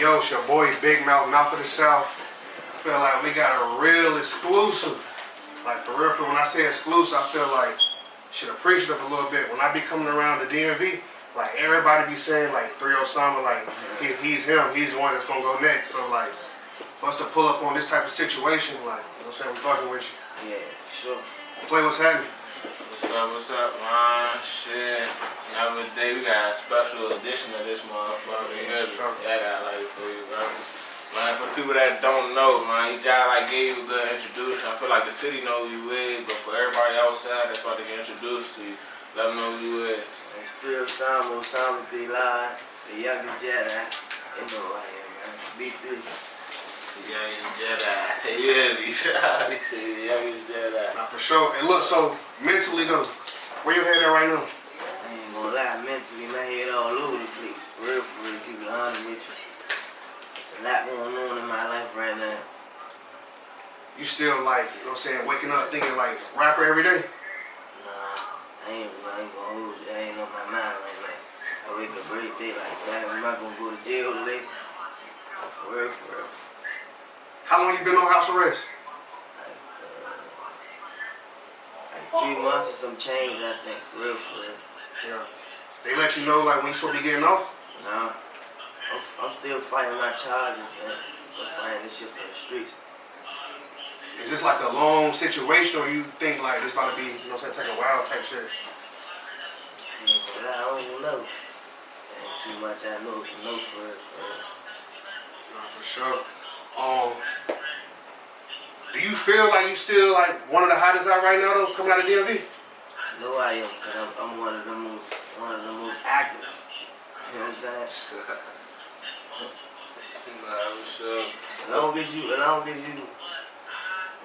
Yo, it's your boy BigMouf, Mouth of the South. I feel like we got a real exclusive. Like for real, when I say exclusive, I feel like should appreciate it a little bit. When I be coming around the DMV, like everybody be saying like 3 Osama, like he's him, he's the one that's gonna go next. So like for us to pull up on this type of situation, like you know what I'm saying, we fucking with you. Yeah, sure. Play what's happening. What's up, man? Shit. Another day, we got a special edition of this motherfucker. Yeah, I got like it for you, bro. Man, for people that don't know, man, he just like gave you a good introduction. I feel like the city know who you is, but for everybody outside that's about to get introduced to you, let them know who you is. And still Osama the youngest Jedi. You know who I am, man. B3. The youngest Jedi. Yeah, he said the youngest Jedi. Nah, for sure. And look, so mentally though, where your head at right now? I ain't gonna lie, mentally, my head all over the place. For real, keep it honest with you. There's a lot going on in my life right now. You still like, you know what I'm saying, waking up thinking like rapper every day? Nah, I ain't gonna hold you. I ain't on my mind right now. I wake up every day like, man, am I gonna go to jail today? For real. How long you been on house arrest? Like 3 months or some change, I think, for real. Yeah. They let you know like when you supposed to be getting off? Nah. I'm still fighting my charges, man. I'm fighting this shit for the streets. Is this like a long situation or you think like this about to be, you know what I'm saying, take a while type shit? I don't even know. Ain't too much I know for real. Nah, for sure. Do you feel like you still like one of the hottest out right now though, coming out of DMV? No, I am, cause I'm one of the most actors. You know what I'm saying? Nah, for sure. As long as you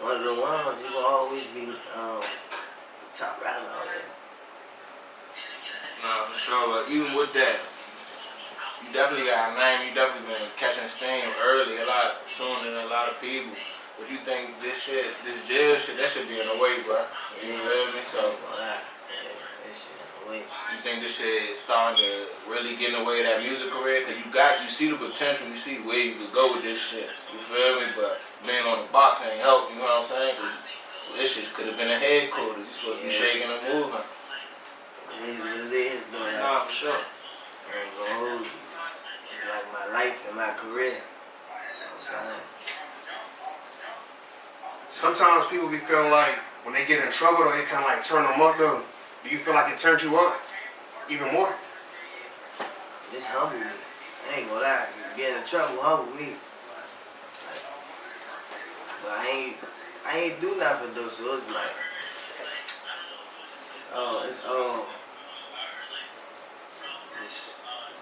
one of the ones, you will always be top rapper out there. Nah, for sure. But even with that, you definitely got a name. You definitely been catching steam early, a lot sooner than a lot of people. But you think this jail shit, that should be in the way, bro? You feel me? So, this shit in the way. You think this shit is starting to really get in the way of that music career? Cause you see the potential, you see where you could go with this shit. You feel me? But being on the box ain't help. You know what I'm saying? Cause this shit could have been a headquarters. You supposed to be shaking and moving. It is what it is, though. Nah, for sure. I ain't gonna hold you. It's like my life and my career. You know what I'm saying? Sometimes people be feeling like when they get in trouble though, it kind of like turn them up though. Do you feel like it turned you up even more? This humble me. I ain't gonna lie. Getting in trouble humble me. But I ain't do nothing though, so it's like it's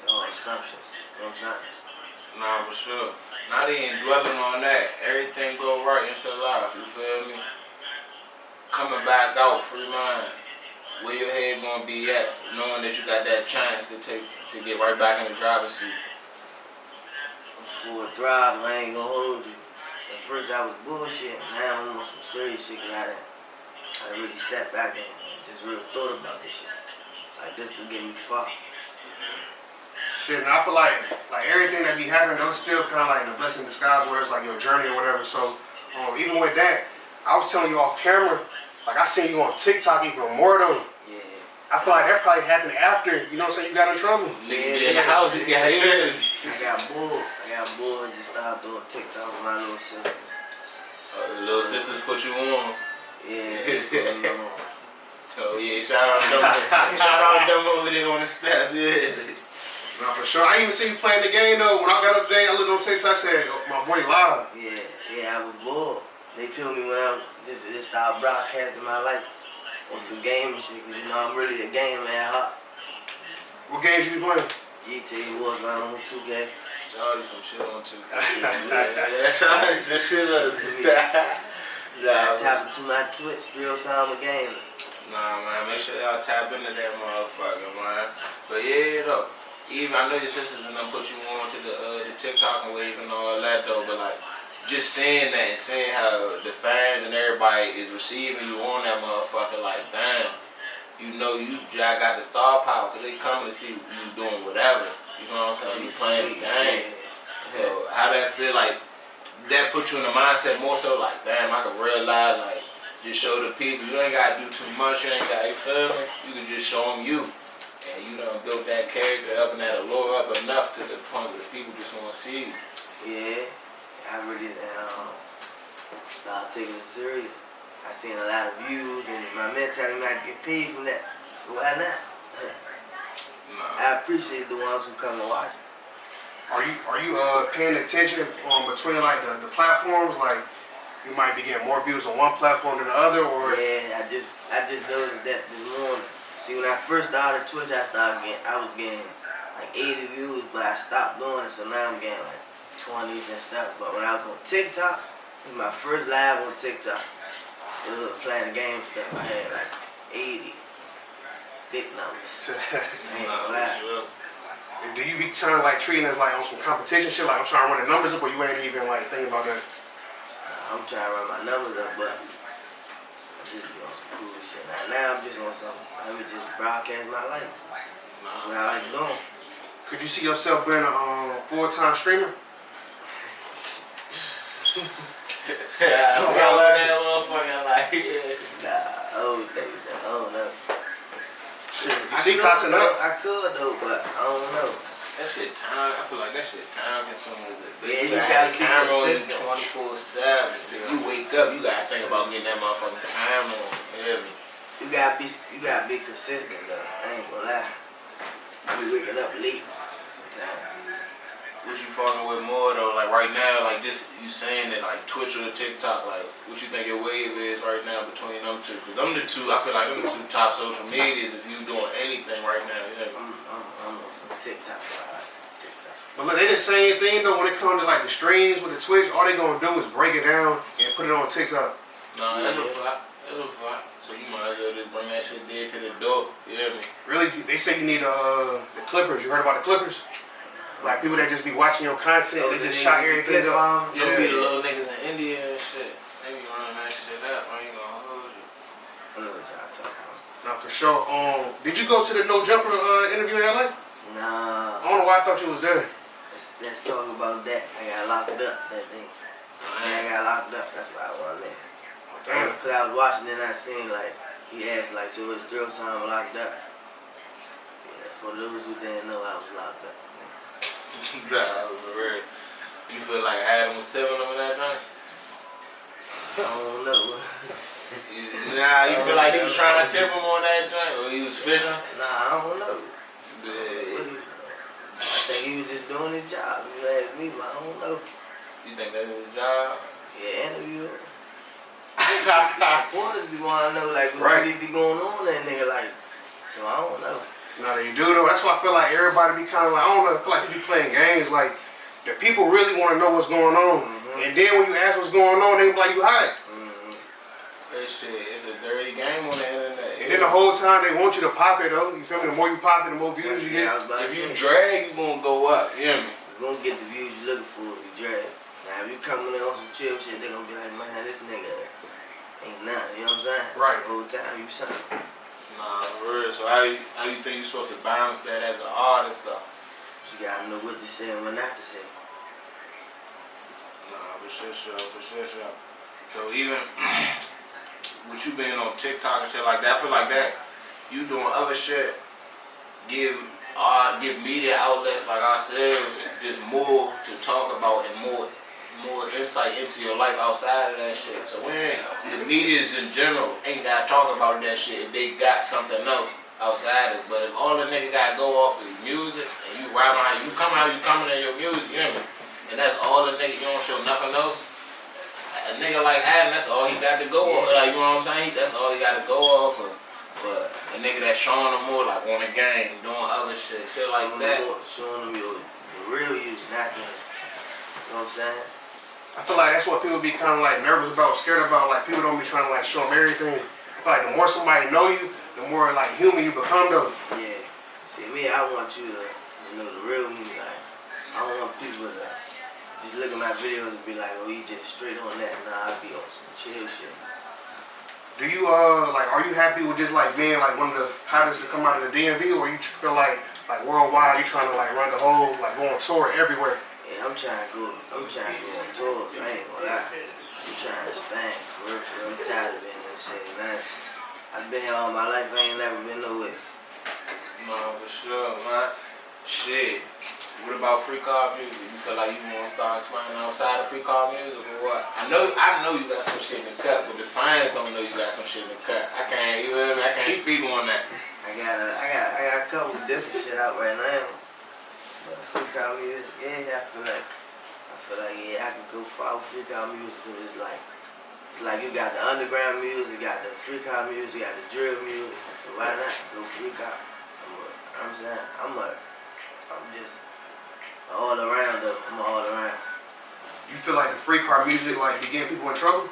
all assumptions. You know what I'm saying? Nah, for sure. Not even dwelling on that. Everything go right, inshallah. You feel me? Coming back out, free mind. Where your head gonna be at, knowing that you got that chance to get right back in the driver's seat. For a thrive, I ain't gonna hold you. At first I was bullshit, now I'm on some serious shit, cause I really sat back and just real thought about this shit. Like this could get me far. Shit, and I feel like everything that be happening, though, still kind of like a blessing in disguise, where it's like your journey or whatever. So, even with that, I was telling you off camera, like I seen you on TikTok even more though. Yeah. I feel like that probably happened after, you know what I'm saying, you got in trouble. Yeah, in the house, you got here. I got bored and just started doing TikTok with my little sisters. The little sisters put you on. Yeah. Oh yeah, shout out them over there on the steps, yeah. No, for sure. I even see you playing the game though. When I got up there, I looked on TikTok, I said, oh, my boy live. Yeah, I was bored. They told me when I just started broadcasting my life on some gaming shit, cause you know I'm really a game man, hot. What games you be playing? GTA Warzone, 2K. Y'all do some shit on 2K. Y'all do some shit on 2K. Tap into my Twitch, 3 Osama Gaming. Nah, man, make sure y'all tap into that motherfucker, man. But yeah, though. Even I know your sisters and them put you on to the TikTok and wave and all that though, but like just saying that and saying how the fans and everybody is receiving you on that motherfucker, like damn, you know you just got the star power because they coming to see you doing whatever. You know what I'm saying? You playing the game. So how that feel like? That put you in the mindset more so like, damn, I can realize like, just show the people. You ain't gotta do too much. You ain't gotta, you feel me? You can just show them you, and you done built that character up and that allure up enough to the point where the people just want to see you. Yeah, I really started taking it serious. I seen a lot of views, and my mentality might get paid from that. So why not? I appreciate the ones who come and watch. Are you paying attention between like the platforms? Like you might be getting more views on one platform than the other, or Yeah, I just noticed that this morning. See, when I first started Twitch, I was getting like 80 views, but I stopped doing it, so now I'm getting like 20s and stuff. But when I was on TikTok, it was my first live on TikTok. It was playing the game stuff. I had like 80 big numbers. I ain't gonna lie. Sure. and do you be trying to like treating it like on some competition shit? Like I'm trying to run the numbers up, or you ain't even like thinking about that? I'm trying to run my numbers up, but I'm just be on some cool shit. Now I'm just on something. Let me just broadcast my life. That's what I like doing. Could you see yourself being a full-time streamer? Yeah, I love that motherfucker like, Nah, I don't think that. I don't know. Shit, you see cussing up. I could though, but I don't know. that shit time. I feel like that shit time consuming. Yeah, you gotta be consistent. 24/7. You wake up, you gotta think about getting that motherfucking time on. You hear me? You gotta be consistent though. I ain't gonna lie. You waking up late sometimes. What you fucking with more though? Like right now, like just you saying that like Twitch or TikTok, like what you think your wave is right now between them two? Cause them the two, I feel like them the two top social medias if you doing anything right now. You know? I'm on some TikTok. TikTok. But look, they the same thing though when it comes to like the streams with the Twitch. All they gonna do is break it down and put it on TikTok. No, that's a fact. That's a fact. So you might as well just bring that shit dead to the door. You hear me? Really, they say you need the Clippers. You heard about the Clippers? Like people that just be watching your content, they just shot everything up. Don't be the little niggas in India and shit. They be running that shit up. I ain't gonna hold you. I know what y'all talking about. Nah, for sure. Did you go to the No Jumper interview in LA? Nah. I don't know why I thought you was there. Let's talk about that. I got locked up that day. I got locked up. That's why I wasn't there. Damn. Cause I was watching and I seen like he asked like, so it's still time locked up. Yeah, for those who didn't know, I was locked up. Nah, for real. You feel like Adam was telling him that night? I don't know. Nah, you feel like he was trying to tip him on that joint, or he was fishing? Nah, I don't know. Yeah. I think he was just doing his job. If you ask me, but I don't know. You think that's his job? Yeah, interviewer. Supporters be wanting to know like what really be going on that nigga like. So I don't know. Nah, they do though. That's why I feel like everybody be kind of like, I don't know, I feel like they be playing games. Like, the people really want to know what's going on. And then when you ask what's going on, they be like, you hide. That shit, it's a dirty game on the internet. And then the whole time they want you to pop it though. You feel me? The more you pop it, the more views you get. If you drag, you gonna go up. You hear me? You're gonna get the views you looking for if you drag. Now if you coming in on some chill shit, they gonna be like, man, this nigga ain't nothing. You know what I'm saying? Right. The whole time you something. Nah, for real. So how you think you supposed to balance that as an artist though? You gotta know what to say and what not to say. Nah, for sure. So even with you being on TikTok and shit like that, I feel like that you doing other shit give media outlets like ourselves just more to talk about and more insight into your life outside of that shit. So when the medias in general ain't gotta talk about that shit if they got something else outside of it. But if all the nigga gotta go off is music and you ride on how you coming in your music, you hear me? And that's all the nigga, you don't show nothing else. A nigga like Adam, that's all he got to go off. Like, you know what I'm saying? That's all he got to go off of. But a nigga that's showing them more like on the game, doing other shit like that. Showing them the real you, not the, you know what I'm saying? I feel like that's what people be kind of like nervous about, scared about. Like people don't be trying to like show them everything. I feel like the more somebody know you, the more like human you become though. Yeah. See me, I want you to know the real me. Like I don't want people to just look at my videos and be like, oh, you just straight on that. Nah, I be on some chill shit. Do you like? Are you happy with just like being like one of the hottest to come out of the DMV, or you feel like worldwide you trying to like run the whole like go on tour everywhere? Yeah, I'm trying to go on tours. I ain't gonna lie. I'm trying to expand for real, for real. I'm tired of being in the city, man. I've been here all my life. I ain't never been nowhere. No, for sure, man. Shit. What about free car music? You feel like you want to start expanding outside of free car music or what? I know you got some shit in the cut, but the fans don't know you got some shit in the cut. I can't speak on that. I got a couple different shit out right now. But free car music, yeah, I feel like yeah, I can go follow free car music because it's like you got the underground music, you got the free car music, you got the drill music. So why not go free car? I'm saying I'm just all around though. I'm all around. You feel like the free car music like be getting people in trouble?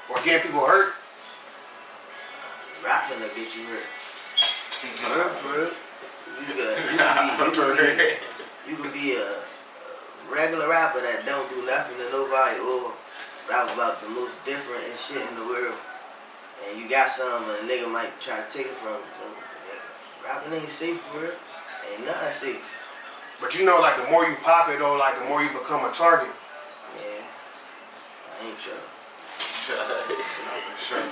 Or getting people hurt? Rapping will get you hurt. For real. You could be a regular rapper that don't do nothing to nobody or rap about the most different and shit in the world. And you got some and a nigga might try to take it from you. So rapping ain't safe for real. Ain't nothing safe. But you know, like the more you pop it though, like the more you become a target. Yeah. I ain't trouble. Sure.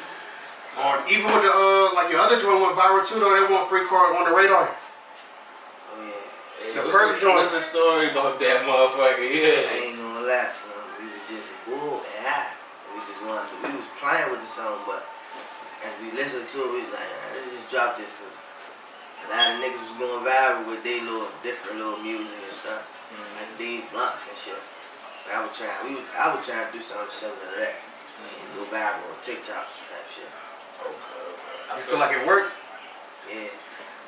Or even with the like your other joint went viral too though, they want free car on the radar. Oh yeah. Hey, The perk joint. What's the story about that motherfucker? Yeah. I ain't gonna lie, son. We was just bull and high. We was playing with the song, but as we listened to it, we was like, let's just drop this because a lot of niggas was going viral with their different little music and stuff. Like Dave Blunts and shit. But I was trying to do something similar to that. Go viral on TikTok type shit. Okay. You feel like it worked? Yeah.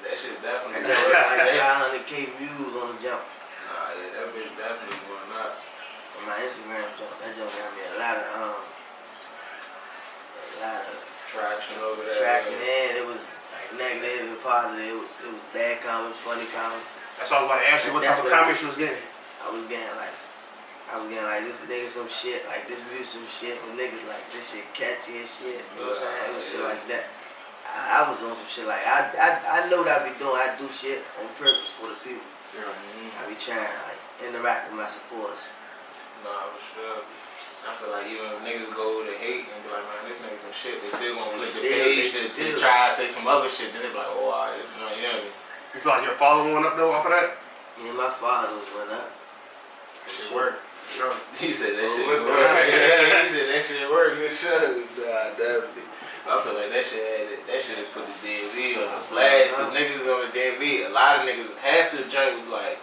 That shit definitely I just got like 500K views on the jump. Nah, yeah, that bitch definitely going up. On my Instagram jump. That jump got me a lot of Traction over there. traction, and it was like negative and positive. It was bad comments, funny comments. That's all I was about to ask you. What type of comments you was getting? I was getting like this nigga some shit, like this music some shit, and niggas like this shit catchy and shit. You know what I'm saying? It was shit like that. I was on some shit like I know what I be doing. I do shit on purpose for the people. Yeah. I be trying to like interact with my supporters. Nah, for sure. I feel like even if niggas go to hate and be like, man, this nigga some shit, they still gonna flip the page to try to say some other shit. Then they be like, oh, alright, you know what I mean? You feel like your following went up though off of that? Yeah, my followers went up. Shit worked. Sure. He said that So shit we're worked. going Yeah, he said that shit worked. It should. Nah, definitely. I feel like that shit put the DMV on the flash. Cause niggas on the DMV, a lot of niggas, half the joint was like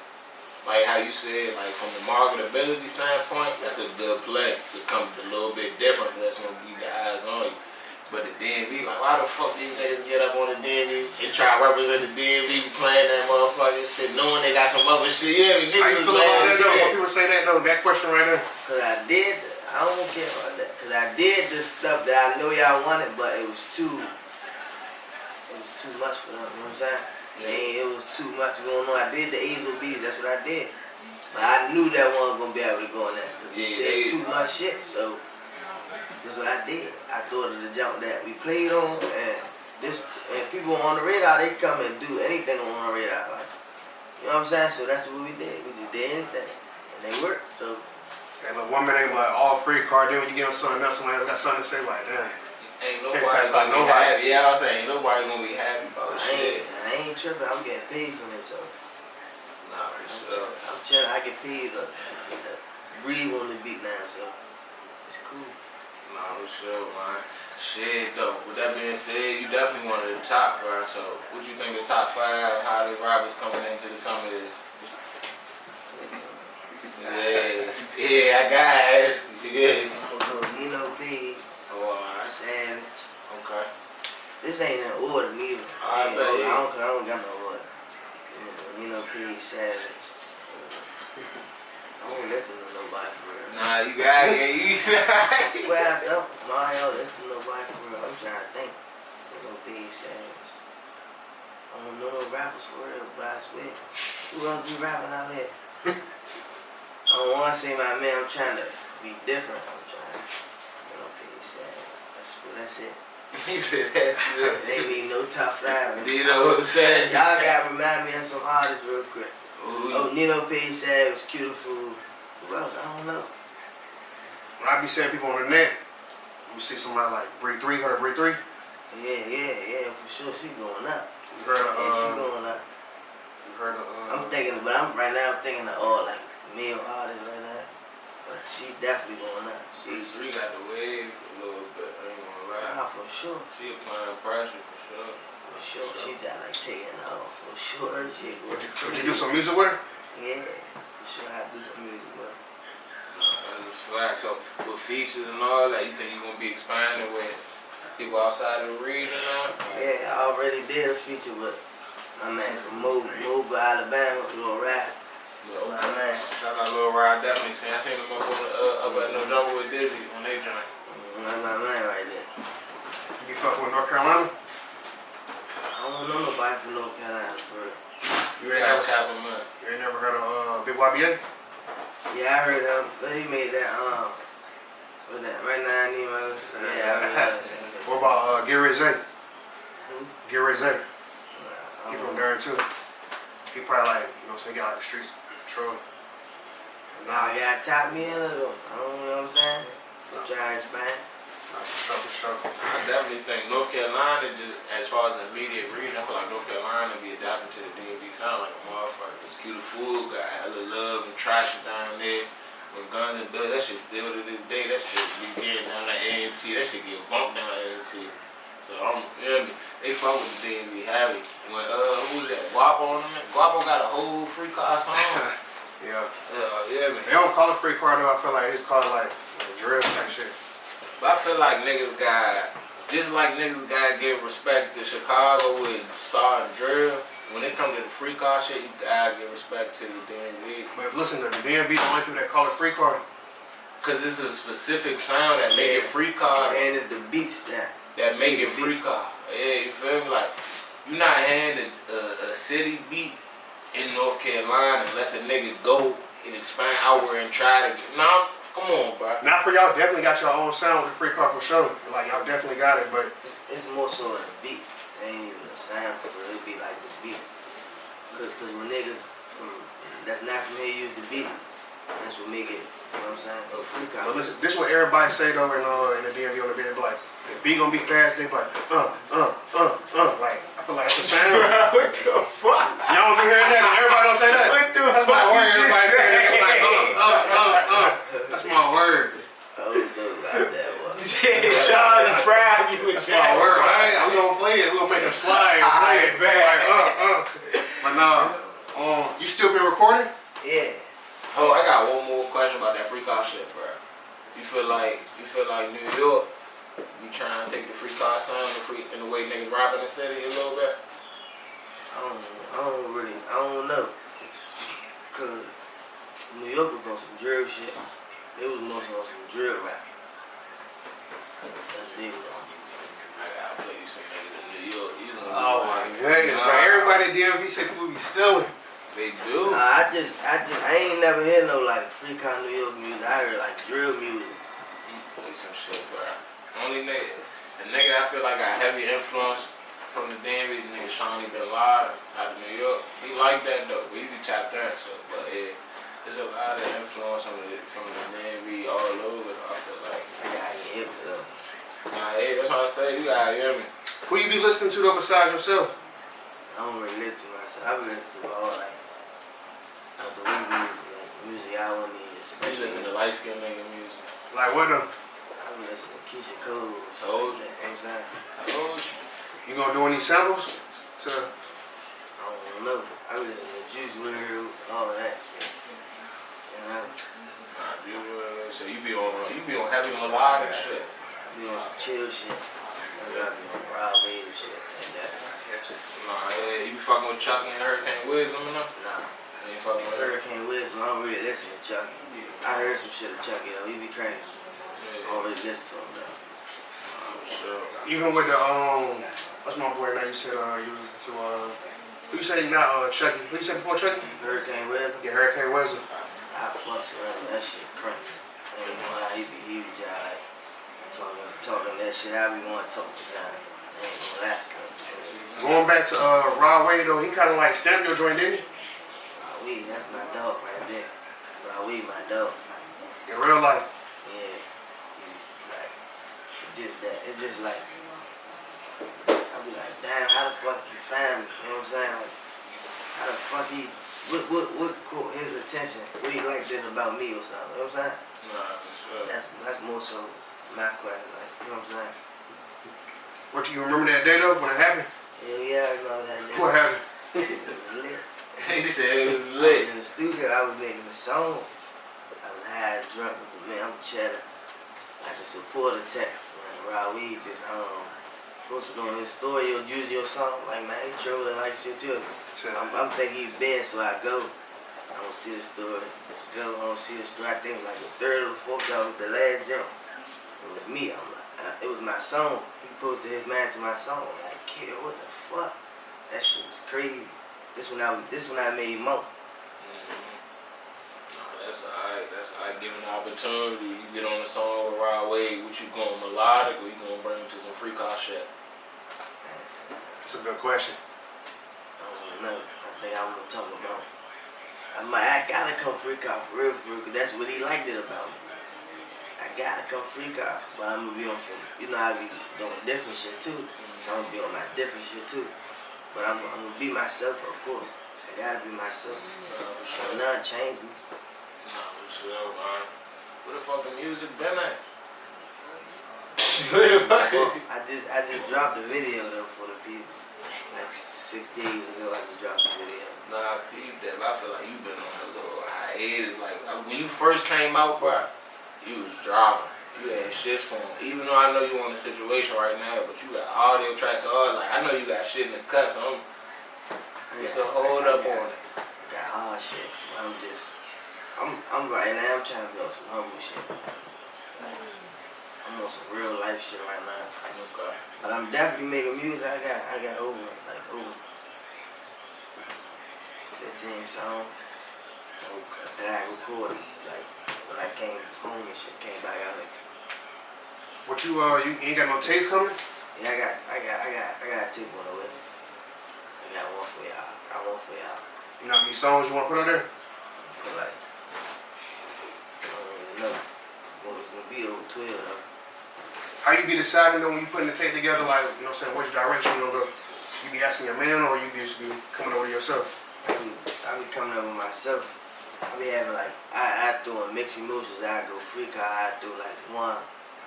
how you said, like from the marketability standpoint, that's a good play. It comes a little bit different. That's gonna keep the eyes on you. But the DMV, like, why the fuck these niggas get up on the DMV and try to represent the DMV playing that motherfucking shit, knowing they got some other shit? Yeah, How you niggas feel about that though? When shit. people say that though, that question right there. Cause I don't care about that. Cause I did the stuff that I know y'all wanted, but it was too much for them. You know what I'm saying? Yeah. It was too much going on. I did the Azel beat. That's what I did. But I knew that one wasn't gonna be able to go on that. Cause we said too much shit. So that's what I did. I thought of the jump that we played on, and people on the radar, they come and do anything on the radar. Like, you know what I'm saying? So that's what we did. We just did anything, and they worked. So. And the woman ain't like all free car. Then when you get on something else, somebody else got something to say like, damn. Ain't Can't nobody say it's like gonna be nobody. happy. Yeah, I was saying, ain't nobody gonna be happy about shit. I ain't tripping. I'm getting paid for this, so. Nah, for sure. I'm chilling. I get paid to breathe on the beat now, so it's cool. Nah, for sure, man. Shit, though. With that being said, you definitely one of the top, bro. So, what you think the top 5 how the rappers coming into the summer is? Yeah, I gotta ask you. Yeah. I'm gonna go Nino P. Oh, alright. Savage. Okay. This ain't in order neither. I don't got no order. Nino P. Savage. I don't listen to nobody for real. Nah, you got it. I swear I don't. Mario, listen to nobody for real. I'm trying to think. Nino P. Savage. I don't know no rappers for real, but I swear. Who else be rapping out here? I don't want to say my man, I'm trying to be different. I'm trying. That's it. He said that's it. They ain't need no top 5. Do you know what I'm saying? Y'all gotta remind me of some artists real quick. Oh, Nino P. Savage, Cutiful. Who else? I don't know. When I be seeing people on the net, you see somebody like Bree 3, heard of Bree 3? Yeah, for sure. She going up. You heard of, she going up. You heard of, I'm thinking, but I'm thinking of all like male artists right now. But she definitely going up. Bree got the wave a little bit, I ain't gonna lie. Nah, for sure. She applying pressure for sure. For sure. She just like taking off. For sure. would you do some music with her? Yeah. For sure. I do some music with her. That's a fact. So with features and all that, you think you gonna be expanding with people outside of the region now? Yeah, I already did a feature with my man from Mobile, Alabama, Lil Rap. My man. Shout out Lil Rod, definitely seen. I seen him up on up at No Jungle with Dizzy on they joint. That's my man right there. You be fucking with North Carolina? I don't know nobody from North Carolina for real. You ain't never heard of Big YBA? Yeah, I heard him, but he made that with that right now I need my yeah, I heard that. What about Gary Zay? Who? Gary Zay. Nah, He from there too. He probably like, you know, so he got like the streets control. Nah, y'all tap me in a little. I don't know what I'm saying. I'm trying to expand. For sure. I definitely think North Carolina, just as far as the immediate region, I feel like North Carolina be adapting to the DMV sound like a motherfucker. It's Cutiful, got hella love and traction down there. When Guns and Bills, that shit still to this day, that shit be getting down like A&T, that shit get bumped down like A&T. So you know me, they fuck with the DMV heavy. When who's that? Guapo on them? Guapo got a whole free car song. Yeah. Yeah, man. They don't call it free car though. I feel like it's called like drill type shit. But I feel like niggas got, just like niggas gotta give respect to Chicago with Star and Drill, when it comes to the free car shit, you gotta give respect to the DMV. But listen, the DMV, the only people that call it free car. Cause this is a specific sound that make it free car. And it's the beats that make it free car. Yeah, you feel me? Like, you not handing a city beat in North Carolina unless a nigga go and expand outward and try to, nah, come on, bro. Not for y'all, definitely got your own sound with the free car for sure. Like, y'all definitely got it, but it's more so the beats. It ain't even the sound for it. It be like the beat. Cause when niggas that's not from here use the beat, that's what make it, you know what I'm saying? A free car. But listen, this is what everybody say though in the DMV on the beat. They be like, the beat gonna be fast, they be like, like, I feel like it's the sound. What the fuck? Y'all don't be hearing that, everybody don't say that. What the That's fuck my word, you everybody just say that. said? They be like, That's my word. Oh, no, got that one. Charlie Fry, you with That's my word. We gonna play it, we gonna make a slide and play it. Back. But nah, you still been recording? Yeah. Oh, I got one more question about that free car shit, bro. You feel like New York, you trying to take the free car sound in the way niggas rap in the city a little bit? I don't know. Cause New York was on some drill shit. It was mostly on some drill rap. That's big though. I gotta play you some niggas in New York. You know, Oh my goodness, bro. Everybody at DMV say people be stealing. They do. Nah, I ain't never heard no like free kind of New York music. I heard like drill music. Play some shit, bro. Only nigga, the nigga I feel like got heavy influence from the DMV, the nigga Shawnee Bin Laden out of New York. He like that though, but he be tapped in, so, but yeah, there's a lot of influence from the DMV all over, I feel like. I gotta get hip it up. Nah, hey, that's what I say, you gotta hear me. Who you be listening to though besides yourself? I don't really listen to myself. I be listening to all like the weed music, like music I want to hear. You listen to light skinned nigga music. Like what though? I be listening to Keisha Cole. Told You know what I'm saying? I told you. You gonna do any samples? I don't know. I be listening to Juice WRLD, all that shit. You know? Nah, so you be on heavy melodic shit. I be on some chill shit. I gotta be on raw wave shit like that. Nah, yeah, you be fucking with Chucky and Hurricane Wisdom and them? Nah. You ain't fucking with her? Hurricane Wisdom, I don't really listen to Chucky. I heard some shit of Chucky though. He be crazy. I don't really listen to him though. Sure. Even with the what's my boy now? You said you listen to who you say now? Chucky. Who you said before Chucky? Hurricane Wisdom? Yeah, Hurricane Wisdom. I fucks with him. That shit crazy. I ain't gonna lie, he be just like talking that shit. I be wanting to talk to time. I ain't gonna last. Going back to Raw Way though, he kind of like stamped your joint, didn't he? We That's my dog right there. We my dog. In real life. Yeah. He's like, it's just like, I be like, damn, how the fuck you find me? You know what I'm saying? Like, how the fuck what caught his attention? What he liked it about me or something? You know what I'm saying? Nah, for sure. That's more so my question. Like, you know what I'm saying? What, you remember that day though when it happened? Hell yeah, I remember that day. What happened? It was lit. He said it was I lit. was in the studio, I was making a song. I was high and drunk with the man, I'm cheddar. Like a supporter text, man. Rawi just posted on his story, he'll use your song. Like, man, he trolling like shit too. I'm thinking he's been, so I go. I don't see the story. I don't see the story. I think it was like the third or the fourth time, the last jump. It was me. I'm like, it was my song. He posted his man to my song. I'm like, kid, what the fuck? That shit was crazy. This when I made Mo. That's alright. That's alright. Given the opportunity, you get on a song with Rod Wave. What you going melodic or you gonna bring him to some free car shit? That's a good question. I don't know. I think I'm gonna talk about. I gotta come free car for real, cause that's what he liked it about me. I gotta come free car, but I'm gonna be on some. You know, I be doing different shit too. So I'm gonna be on my different shit too. But I'm gonna be myself, of course. I gotta be myself. None change me. Nah, for sure, man. Where the fuck the music been at? Well, I just dropped the video though for the people. Like 6 days ago, I just dropped the video. Nah, I peeped that. I feel like you been on a little hiatus. Like when you first came out, bro, you was dropping. You had shit for him. Even though I know you in a situation right now, but you got audio tracks, all like I know you got shit in the cut, so I'm just to hold up on it. I got hard shit. I'm right now. I'm trying to be on some humble shit. Like, I'm on some real life shit right now. Okay. But I'm definitely making music. I got over 15 songs that I recorded. Like when I came home and shit, came back out like. What you ain't got no tapes coming? Yeah, I got a tape on the way. I got one for y'all. You know how many songs you want to put on there? But like, I don't even know. It's gonna be over 12 though. How you be deciding though when you putting the tape together? Like, you know what I'm saying, which direction you gonna go? You be asking your man or you just be coming over yourself? I be coming up with myself. I be having like, I throw in mixed emotions. I go free car. I do like one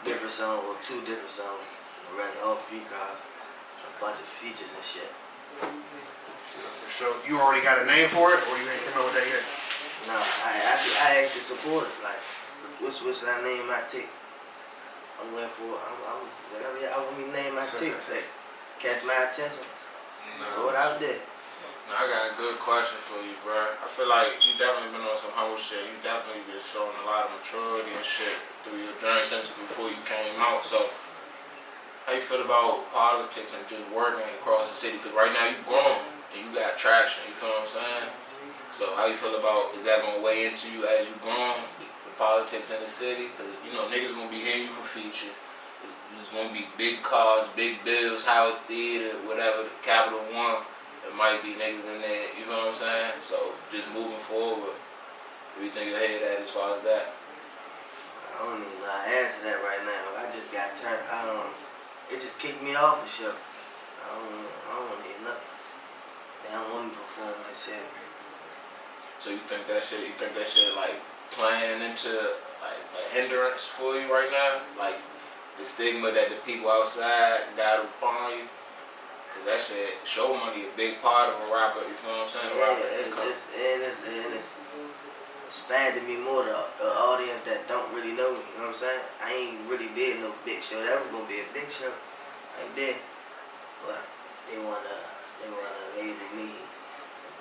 different song or two different songs. The rest all free cars. A bunch of features and shit. For sure. You already got a name for it or you ain't come up with that yet? No, I asked the supporters like, which should I name my tape? I'm waiting for whatever y'all want me to name my tape. Like, catch my attention. Throw it out there. I got a good question for you, bro. I feel like you definitely been on some humble shit. You definitely been showing a lot of maturity and shit through your journey since before you came out. So, how you feel about politics and just working across the city? Because right now you grown and you got traction. You feel what I'm saying? So, how you feel about, is that gonna weigh into you as you grown, the politics in the city? Because you know niggas gonna be hitting you for features. It's gonna be big cars, big bills, Howard Theater, whatever, the Capital One. It might be niggas in there, you feel what I'm saying? So just moving forward, what do you think your head at as far as that? I don't even know how to answer that right now. I just got turned. It just kicked me off for sure. I don't even know. They don't want me performing this shit. So you think that shit like playing into like a hindrance for you right now? Like the stigma that the people outside got upon you? Cause that shit, show money a big part of a rapper, you feel what I'm saying? Yeah, it's expanded me more to the audience that don't really know me, you know what I'm saying? I ain't really did no big show. That was gonna be a big show like that. But they wanna label me and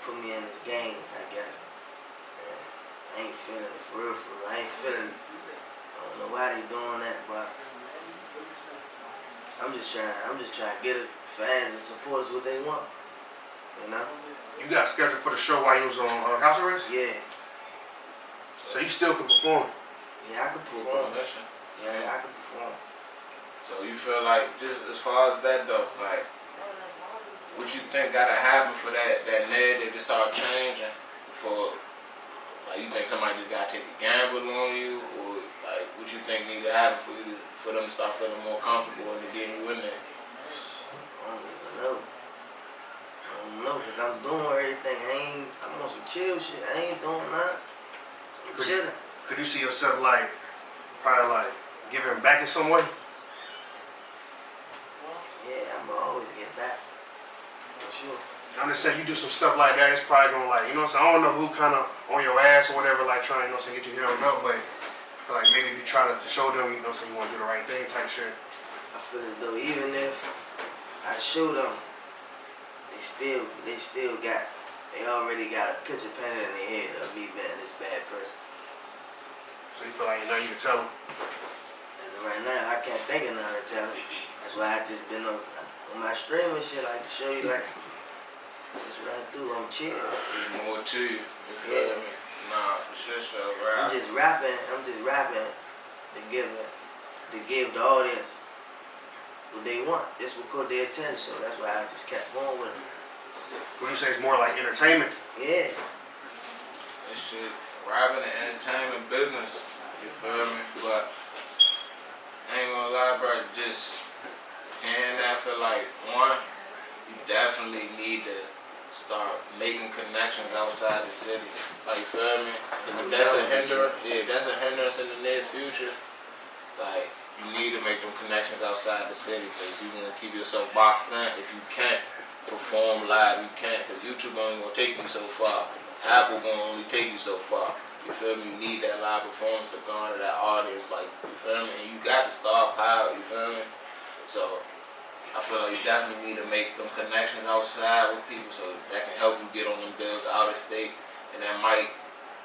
put me in this game, I guess. And I ain't feeling it for real. I ain't feeling it. I don't know why they doing that, but I'm just trying to get it. Fans and supporters what they want, you know. You got scheduled for the show while you was on house arrest? Yeah. So you still can perform? Yeah, I can perform. Yeah, I can perform. So you feel like, just as far as that though, like, what you think gotta happen for that narrative to start changing for Like, you think somebody just gotta take a gamble on you, or like, what you think need to happen for them to start feeling more comfortable and to get you in there? I don't even know. I don't know, cause I'm doing everything. I'm on some chill shit. I ain't doing nothing. I'm chilling. Could you see yourself like, probably like, giving back in some way? Yeah, I'ma always get back. For sure. I'm just saying, you do some stuff like that, it's probably gonna like, you know what I'm saying? I don't know who kind of on your ass or whatever, like trying, you know what I'm saying, get you held up, but I feel like maybe if you try to show them, you know what I'm saying, you want to do the right thing type shit. I feel as though even if I show them, they already got a picture painted in their head of me being this bad person. So you feel like, you know, you can tell them. As of right now, I can't think of nothing to tell them. That's why I just been on my stream and shit, like to show you like, that's what I do, I'm chill. There's more to you. You feel Yeah. me? Nah, for sure, bro. I'm just rapping to give the audience what they want. This will caught their attention, so that's why I just kept going with it. Would you say it's more like entertainment? Yeah. This shit, rapping and entertainment business. You feel me? But I ain't gonna lie, bro. Just hearing that, I feel like one, you definitely need to start making connections outside the city. Like, you feel me? And if that's a hindrance, that's a hindrance in the near future. Like, you need to make them connections outside the city, because you're gonna keep yourself boxed in if you can't perform live. You can't, because YouTube only gonna take you so far. Apple gonna only take you so far. You feel me? You need that live performance to garner that audience. Like, you feel me? And you got the star power. You feel me? So I feel like you definitely need to make them connections outside with people, so that can help you get on them bills out of state, and that might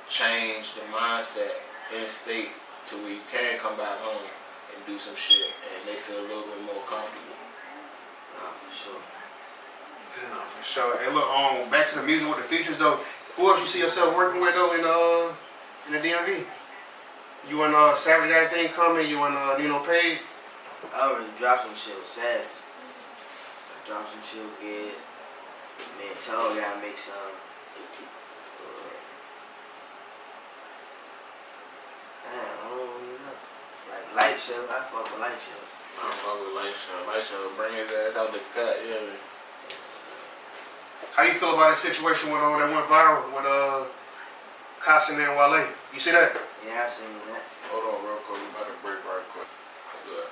change the mindset in state to where you can come back home and do some shit, and they feel a little bit more comfortable. Nah, for sure. Yeah, no, for sure. Hey, look, back to the music with the features though. Who else you see yourself working with though in the DMV? You and Savage got anything coming? You and Nino Page? I already dropped some shit with Savage. I dropped some shit with Giz. Me and Tall gotta make some. Damn, I don't really know. Like Light Show, I fuck with Light Show. I fuck with Light Show. Light Show, bring his ass out the cut, you know. How you feel about that situation with that went viral with Kassin and Wale? You see that? Yeah, I seen that. Hold on real quick, we about to break right quick. Good.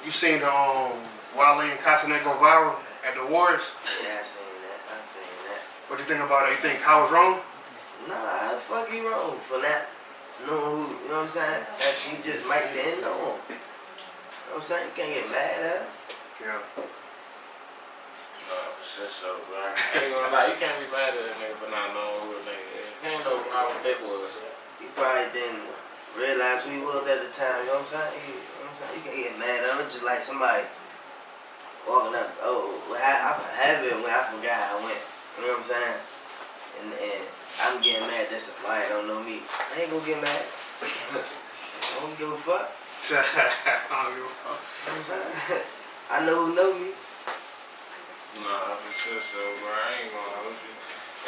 You seen the Wale and Kassin go viral at the awards? Yeah, I seen that. What you think about it? You think Kyle was wrong? Nah, how the fuck he wrong for that? Know who, you know what I'm saying? That you just might didn't know him. You know what I'm saying? You can't get mad at him. Yeah. Nah, for sure, so, bro. I ain't gonna lie, you can't be mad at a nigga for not knowing who a nigga is. He ain't know how big was. He probably didn't realize who he was at the time, you know what I'm saying? You know what I'm saying? You can't get mad at him. It's just like somebody walking up, I have it when I forgot how I went. You know what I'm saying? And I'm getting mad that somebody don't know me. I ain't gonna get mad. I don't give a fuck. I don't give a fuck. You know what I'm saying? I know who know me. Nah, for sure, so, bro. I ain't gonna hold you.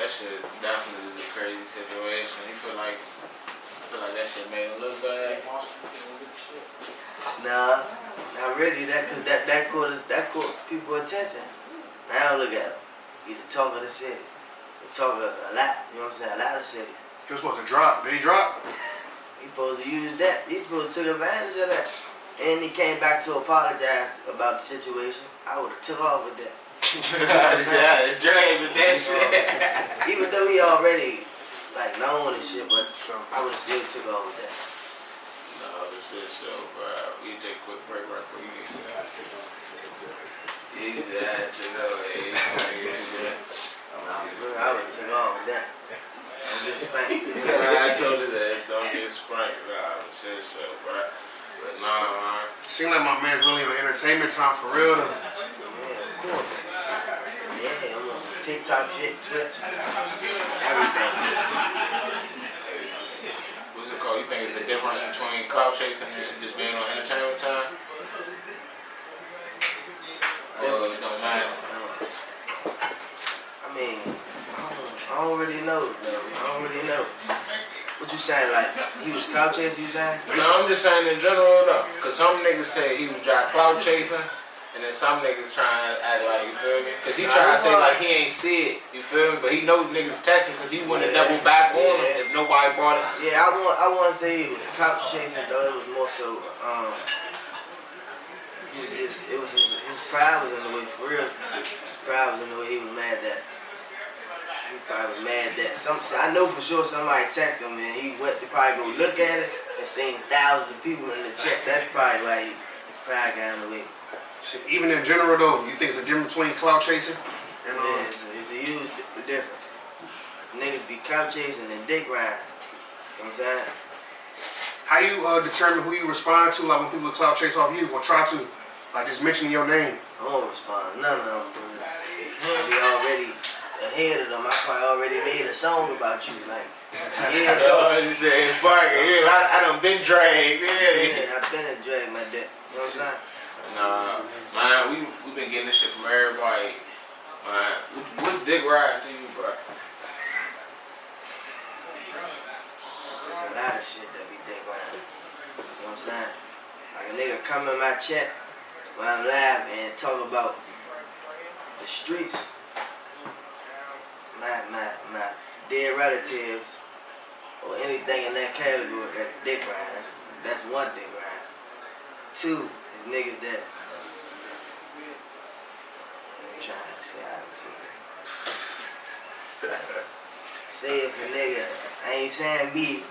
That shit definitely was a crazy situation. I feel like that shit made him look bad. Nah, not really. Cause that caught people attention. Now look at him. He the talk of the city. He talk a lot. You know what I'm saying? A lot of cities. He was supposed to drop. Did he drop? He supposed to use that. He supposed to take advantage of that. And he came back to apologize about the situation. I would have took off with that. Yeah, dragged with that shit. Even though he already like known and shit, but Sure. I would have still took off with that. Nah, this shit, so, bro. We take a quick break right quick. Easy, that to go. I would have took off with that. Don't get spanked. I told you that. Don't get spranked. Nah, shit, so, bro. But nah, man. Seems like my man's really on entertainment time for real though. Yeah, of course. Yeah, I'm on some TikTok shit, Twitch, everything. What's it called? You think it's a difference between clout chasing and just being on entertainment time? Or it don't matter? I mean, I don't really know, though. I don't really know. What you saying? Like he was clout chasing? You saying? No, I'm just saying in general though. Cause some niggas say he was clout chasing. And then some niggas trying to act like, you feel me? Cause he trying to say like he ain't see it, you feel me? But he knows niggas texting cause he wouldn't double back on him if nobody brought it. Yeah, I want to say he was clout chasing though. It was more so, it was his pride was in the way for real. His pride was in the way he was mad that. He probably was mad that I know for sure somebody texted him and he went to probably go look at it and seen thousands of people in the chat. That's probably why his pride got in the way. Shit, even in general though, you think it's a difference between clout chasing and yeah, it's a huge difference. Niggas be clout chasing and dick riding. You know what I'm saying? how you determine who you respond to, like when people clout chase off you or try to, like just mentioning your name? I don't respond to none of them. I be already ahead of them. I probably already made a song about you, like You say it's fucking, I done been dragged, I've been a drag my dick. You know what I'm saying? Nah, man, we been getting this shit from everybody. Man, what's dick riding to you, bro? There's a lot of shit that be dick riding. You know what I'm saying? Like a nigga come in my chat when I'm live and talk about the streets, my dead relatives, or anything in that category. That's dick riding. That's one dick riding. Two is niggas that. I'm trying to say how to say this. Say if a nigga, I ain't saying me,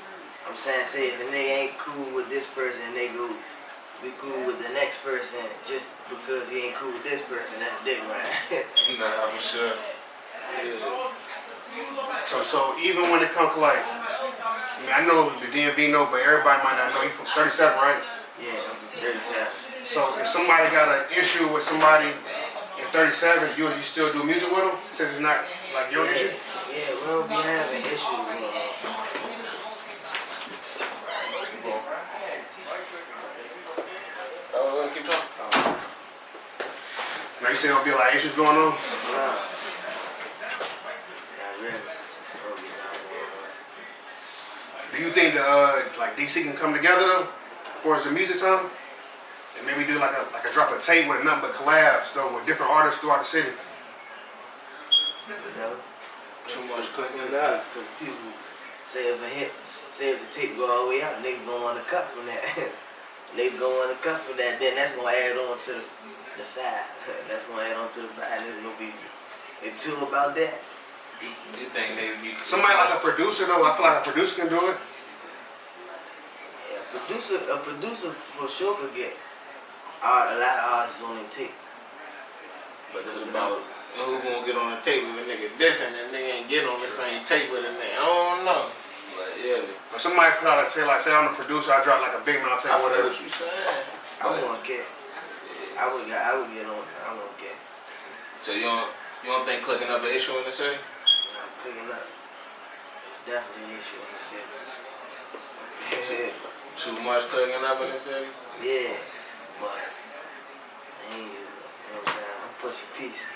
I'm saying say if a nigga ain't cool with this person and they go be cool with the next person just because he ain't cool with this person, that's dick riding. Nah, for sure. Yeah. So even when it comes to like, I mean, I know the DMV know, but everybody might not know. You from 37, right? Yeah, I'm from 37. So if somebody got an issue with somebody in 37, you still do music with them since it's not like your issue? Yeah, we don't be having issues with them. Keep talking. Now you say there'll be a lot of issues going on? Nah. Not really. Do you think like DC can come together though, for the music time, and maybe do like a drop a tape with nothing but collabs though with different artists throughout the city? You know? Too much cooking in Because people say if the tape go all the way out, niggas gonna want to cut from that. Niggas gonna want to cut from that, then that's gonna add on to the fire. That's gonna add on to the fire, and there's gonna be two about that. You think they be Somebody like a producer though, I feel like a producer can do it. Yeah, a producer for sure could get a lot of artists on their tape. But it's about who gonna get on the tape with a nigga dissing and nigga ain't get on the same tape with a nigga. I don't know. But yeah. Or somebody put out a tape like, say I'm the producer, I drop like a BigMouf tape I or feel whatever. what you saying. I wouldn't care. I would get on it. I wouldn't care. So you don't think clicking up an issue in the city? I'm picking up. It's definitely an issue in the city. Too much clicking up in the city? Yeah, but I ain't, you know what I'm saying? I'm pushing peace.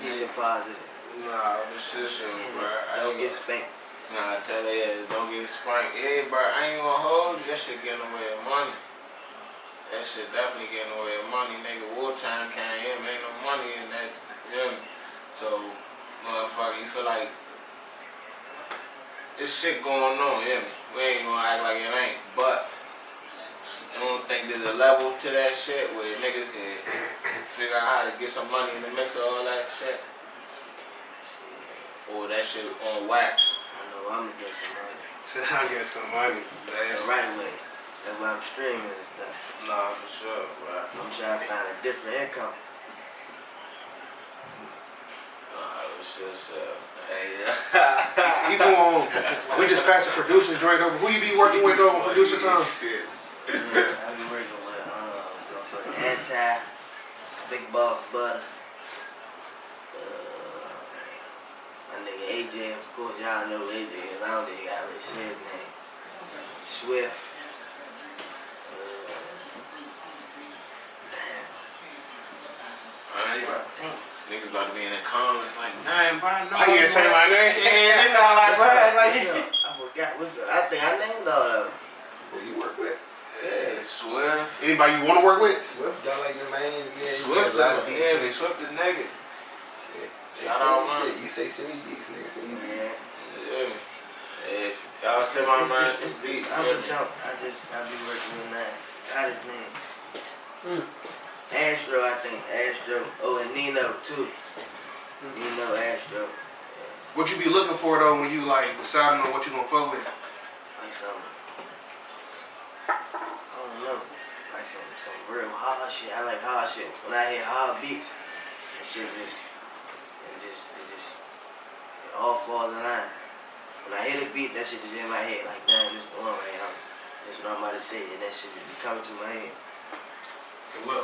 Peace and positive. Nah, this shit, bro. Don't get spanked. Nah, I tell you, don't get spanked. Yeah, bro, I ain't gonna hold you. That shit getting away with money. That shit definitely getting away with money. Nigga, wartime came in, ain't no money in that. You know? So, motherfucker, you feel like this shit going on, you know? We ain't gonna act like it ain't. But I don't think there's a level to that shit where niggas can figure out how to get some money in the mix of all that shit. Or that shit on wax. I know I'm gonna get some money. I'll get some money. The right way. That's why I'm streaming and stuff. Nah, for sure, bro. I'm trying to find a different income. Nah, it's just, hey, Even on, we just passed the producer joint over. Who you be working with though on producer time? I be working with Anti, Big Boss Butter, my nigga AJ, of course y'all know AJ is. I don't think I already said his name. Swift. Niggas about to be in the comments like, nah, bro, no. Oh, you gonna say my name? Yeah, niggas all like, bro, like, I forgot what's up? I think I named all of them. Who you work with? Yeah, Swift. Anybody you want to work with? Swift, y'all like the man. Yeah, Swift, yeah, they Swift the nigga. Shit. Shout out, shit. You say send me beats, nigga. Send me beats. Yeah. Yes, y'all send my man some beats. I'm a jump. I be working with that. Got his name. Astro, I think. Astro. Oh, and Nino too. Nino, Astro. Yeah. What you be looking for though when you like deciding on what you gonna fuck with? Like some, I don't know. Like some real hard shit. I like hard shit. When I hear hard beats, that shit it all falls in line. When I hear the beat, that shit just in my head. Like, damn, this the one right here. That's what I'm about to say, and that shit just be coming to my head. And look,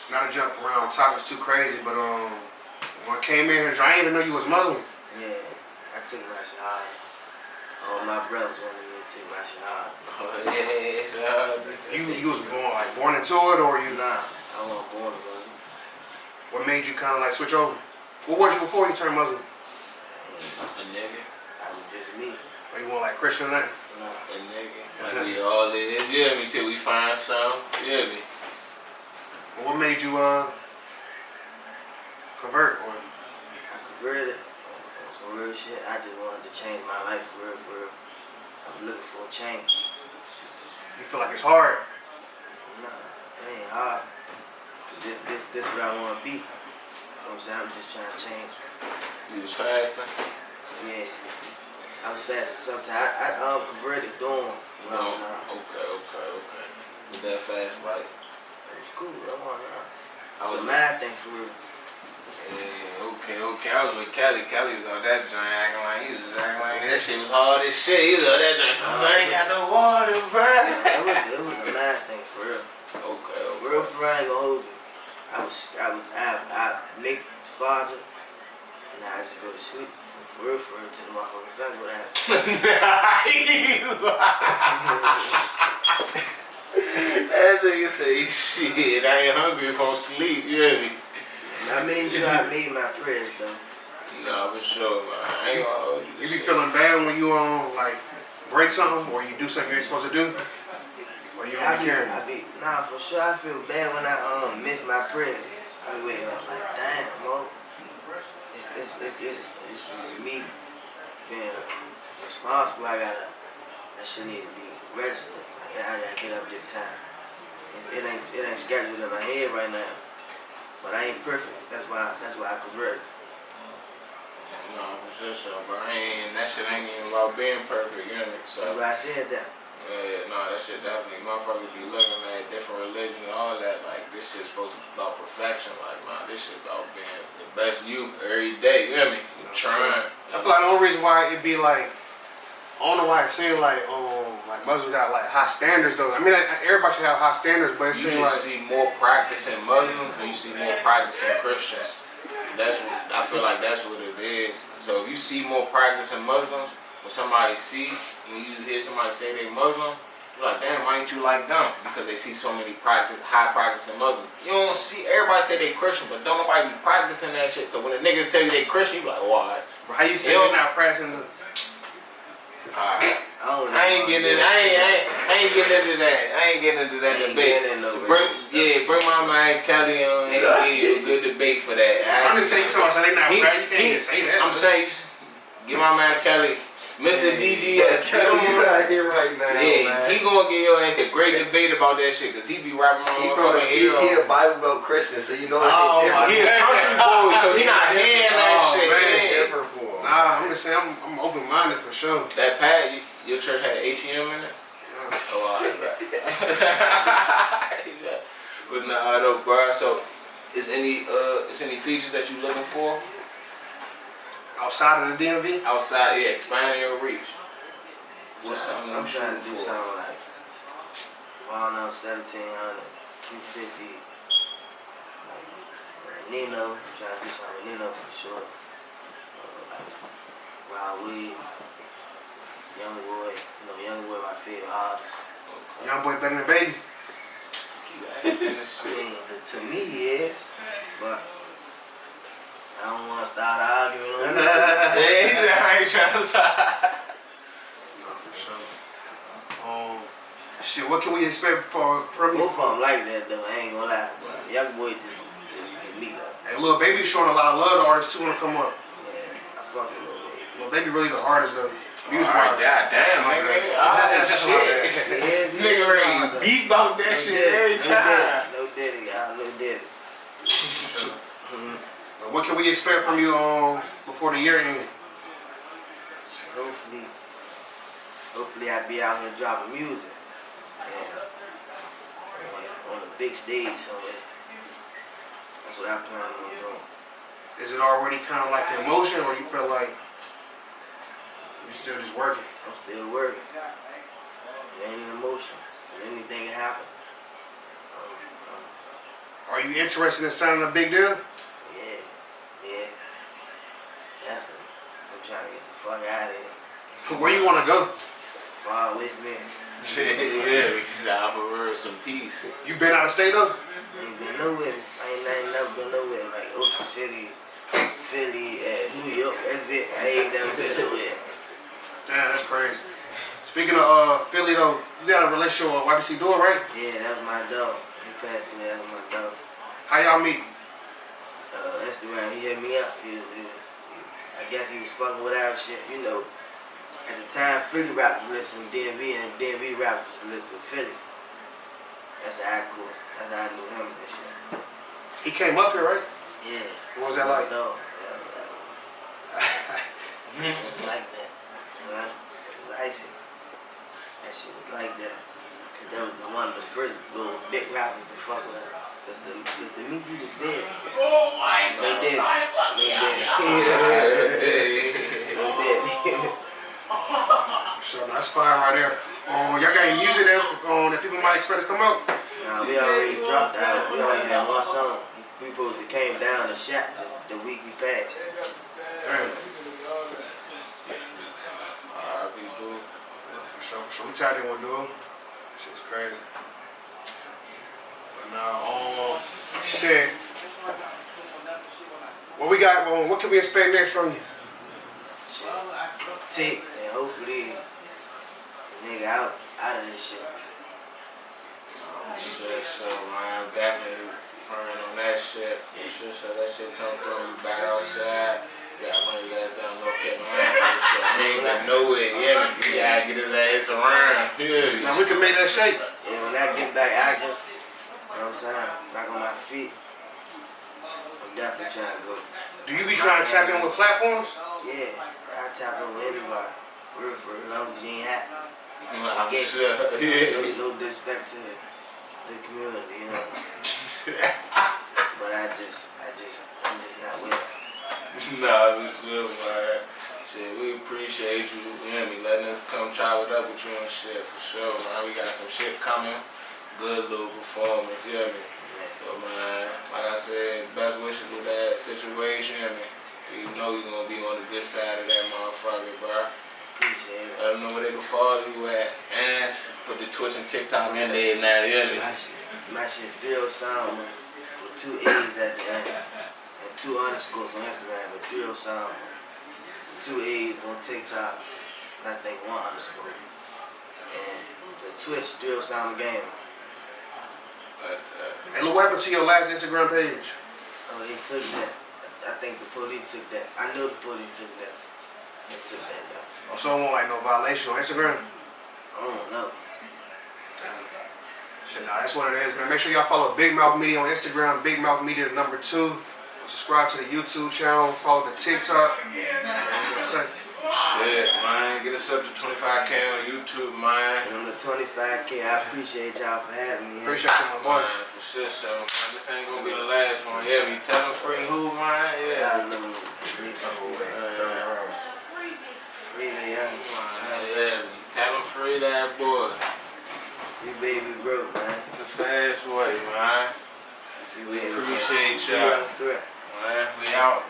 not to jump around topics too crazy, but when I came in here, I didn't even know you was Muslim. Yeah, I took my shahada. All my brothers wanted me to take my shahada. Oh yeah, shahada. You was born into it, or you? Nah, I wasn't born a Muslim. What made you kind of like switch over? What was you before you turned Muslim? A nigga. I was just me. Or you want like Christian or nothing? Nah. A nigga. Like we all is, you hear me, till we find some, you hear me. What made you convert? Or I converted on some real shit. I just wanted to change my life for real, for real. I was looking for a change. you feel like it's hard? Nah, it ain't hard. This what I want to be. You know what I'm saying? I'm just trying to change. You was fasting? Yeah. I was fasting sometimes. I converted dawn. Okay. With that fast like? It was cool. I want to know. I It's was a mad thing for real. Yeah, okay. I was with Kelly. Kelly was on that joint acting like that shit was hard as shit. He was on that joint. I ain't got no water, bro. It was a mad thing for real. Okay. Real for real, I ain't gonna hold you. I make the father, and I just go to sleep. For real, till the motherfucking sun go down. That nigga say, shit, I ain't hungry if I'm asleep, you hear me? I made sure I made my prayers though. Nah, for sure, man. I ain't gonna hold you. You be feeling bad when you like break something or you do something you ain't supposed to do? Or you don't be caring? Nah, for sure I feel bad when I miss my prayers. I be waking up like, damn, Mo. It's me being responsible. That shit need to be registered. Like, I gotta get up this time. It ain't scheduled in my head right now. But I ain't perfect. That's why I convert. No, for sure, bro. That shit ain't even about being perfect, you know what I mean? So, That's why I said that. yeah, no, that shit definitely, motherfuckers be looking at different religions and all that, like, this shit's supposed to be about perfection, like, nah, this shit about being the best you every day, you hear me? You trying. I feel like the only reason why it be like, I don't know why it seems like Muslims got like high standards though. I mean, everybody should have high standards, but it seems like see more practicing Muslims and you see more practicing Christians. I feel like that's what it is. So if you see more practicing Muslims, when somebody when you hear somebody say they Muslim, you're like, damn, why ain't you like them? Because they see so many high practicing Muslims. You don't see everybody say they Christian, but don't nobody be practicing that shit. So when a nigga tell you they Christian, you like, why? How you say they're not practicing the? I ain't getting into that. I ain't getting into that debate. Bring my man Kelly on and give you a good debate for that. I'm just saying something, so they not practicing. You can't even say that. I'm saying, give my man Kelly, Mr. DGS. Kelly, you out here right now, man. He gonna give your ass a great debate about that shit, cause he be rapping on motherfucking hero. He a Bible Belt Christian, so you know it's different. He a country boy, so he not hearing that shit. Different for him. Nah, I'm just saying I'm open-minded for sure. That pad, your church had an ATM in it? Oh, alright. But nah, though, bro. So, is any features that you looking for? Outside of the DMV? Outside, yeah, expanding your reach. What's something I'm you trying to shooting do for? something like, I don't know, 1700, Q50, like Nino. I'm trying to do something with Nino for sure. Like Wild Weed, Young Boy. You know, Young Boy my favorite artist. Okay. Young boy better than baby. Keep asking this I shit. mean, to me he is, but I don't want to start arguing on YouTube. Yeah, he said I ain't trying to side. Shit, what can we expect from you? Both of them like that though. I ain't gonna lie, but young boy just get me up. Hey, Lil Baby's showing a lot of love to artists too when they come up. Yeah, I fuck with Lil Baby. Lil Baby really the hardest though. Music Alright, wise. goddamn, nigga. Ah, shit. Nigga ready beef about that shit every time. No daddy, y'all. No daddy. What can we expect from you before the year ends? Hopefully I be out here dropping music. And on a big stage somewhere. That's what I plan on doing. Is it already kind of like in motion, or you feel like you're still just working? I'm still working. It ain't an emotion. Anything can happen. Are you interested in signing a big deal? Yeah. Definitely. I'm trying to get the fuck out of here. Where you want to go? Far away from here. Shit, yeah, I prefer some peace. You been out of state though? Ain't been nowhere. I ain't never been nowhere. Like Ocean City, Philly, and New York. That's it. I ain't never been nowhere. Damn, that's crazy. Speaking of Philly though, you got a relationship with YBC Door, right? Yeah, that was my dog. He passed away. That was my dog. How y'all meet? Instagram. He hit me up. I guess he was fucking with our shit. You know, at the time, Philly rappers listened to DMV, and DMV rappers listened to Philly. That's how I cool. That's how I knew him and shit. He came up here, right? Yeah. What was that like? Dog. Yeah, it was like that. You know? It was icy. That shit was like that. Cause that was one of the first little big rappers to fuck with us. Cause the meat was dead. Oh my No dead. No dead. So that's fine right there. Y'all got any music that people might expect to come out? Nah, we already dropped out. We only had one song. We supposed to came down and shot the week we passed. Damn. R.I.P. Boo. For sure. We tied in with dude. That shit's crazy. But now, shit. What we got? What can we expect next from you? Tape, and hopefully the nigga out of this shit. Shit, so man, definitely praying on that shit. Shit, so that shit come through, we back outside. We gotta bring his ass down North Carolina for the shit. We ain't gonna know it, yeah. We gotta get his ass around. Yeah. Now we can make that shape. Yeah, when I get back active, you know what I'm saying? Back on my feet, I'm definitely trying to go. Do you be trying to tap in with platforms? Yeah, I tap in with anybody. For as long as you ain't happy. I'm sure. Yeah. No disrespect to the community, you know. But I'm just not with it. Nah, we sure, man. Shit, we appreciate you, you hear me, letting us come chop it up with you and shit, for sure, man. We got some shit coming. Good little performance, you hear me? So, man, like I said, best wishes with that situation, you hear me? You know you're gonna be on the good side of that motherfucker, bro. Appreciate it. Let them know where they can follow you at. And put the Twitch and TikTok in there now, you hear me? My shit Drill Sound with 2 A's at the end. And 2 underscores on Instagram, but Drill Sound with 2 A's on TikTok. And I think 1 underscore. And the Twitch Drill Sound Game. Hey, look, what happened to your last Instagram page? Oh, they took that. I think the police took that. I know the police took that. They took that though. Oh, so it won't like no violation on Instagram? I don't know. Shit, nah, that's what it is, man. Make sure y'all follow BigMouf Media on Instagram, BigMouf Media #2. Subscribe to the YouTube channel, follow the TikTok. Shit, man. Get us up to 25K on YouTube, man. And on the 25K, I appreciate y'all for having me. Appreciate you, my boy. Man, for sure, so, man. This ain't gonna be the last one. Yeah, we tell them free who, man. Yeah. Y'all know me. Free me, young. Yeah, tell them free that boy. Free baby bro, man. The fast way, man. Free We baby appreciate bro. y'all. Free threat. Man, we out.